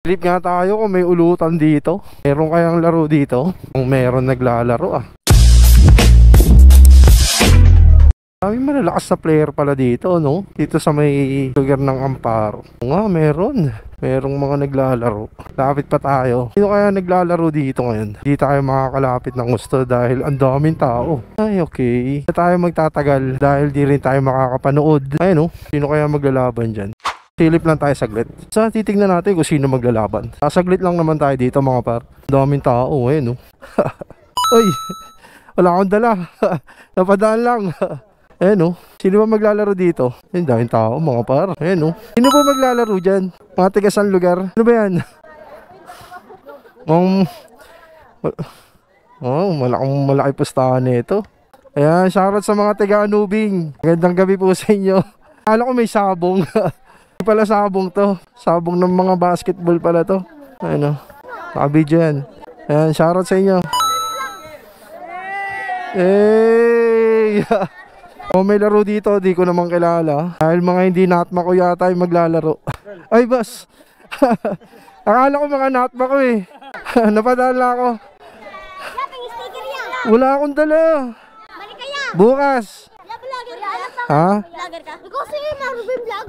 Silip nga tayo kung may ulutan dito. Meron kayang laro dito? Kung meron naglalaro ah. Daming malalakas na player pala dito, no? Dito sa may lugar ng Amparo. Nga, merong mga naglalaro. Lapit pa tayo. Sino kaya naglalaro dito ngayon? Hindi tayo makakalapit ng gusto dahil ang daming tao. Ay, okay. Hindi tayo magtatagal dahil di rin tayo makakapanood. Ay, no? Sino kaya maglalaban dyan? Silip lang tayo saglit. So, titignan natin kung sino maglalaban. Saglit lang naman tayo dito, mga par. Ang daming tao, eh, no? Uy! Wala akong dala. Napadaan lang. Eh no, sino ba maglalaro dito? Yung daming tao mga par. Eh no, sino ba maglalaro dyan? Mga tigasan lugar. Ano ba yan? Malaki pustahan nito. Ayan, shoutout sa mga taga-Anubing. Magandang gabi po sa inyo. Akala ko may sabong. Hindi pala sabong to. Sabong ng mga basketball pala to. Ayan o, nakabidyo yan. Ayan, shoutout sa inyo. Hey! Kung may laro dito, di ko naman kilala. Dahil mga hindi natma ko yata yung maglalaro. Ay, boss! Akala ko mga natma ko eh. Napadala ako. Wala akong dala. Bukas. Ha?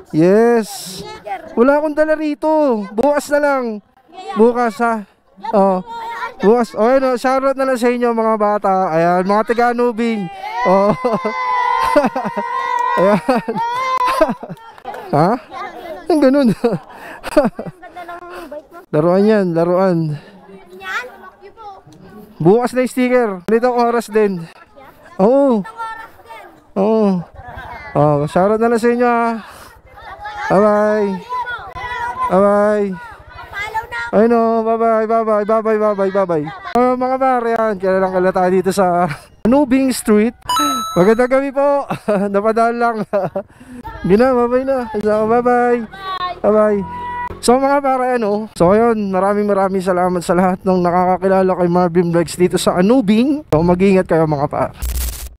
Yes. Wala akong dala rito. Bukas na lang. Bukas ha. Oh. Bukas. O yun, shoutout na lang sa inyo mga bata. Ayan, mga taga-Anubing. Oh. Ayan. Ha? Ang ganun. Laruan yan, laruan. Bukas na yung sticker. Dito oras din. Oo. Oo. Oh, shoutout na lang sa inyo ha. Bye bye. Bye bye. Ay no, bye bye, bye bye, bye bye, bye bye, bye bye. Mga pare yan, kailan lang tayo dito sa Anubing Street. Magandang gabi po. Napadaan lang. Gina, bye-bye na. So, bye-bye. Bye-bye. So mga pare, ano? So ayun, maraming salamat sa lahat ng nakakakilala kay Marvin Vlogs dito sa Anubing. So mag-ingat kayo mga pare.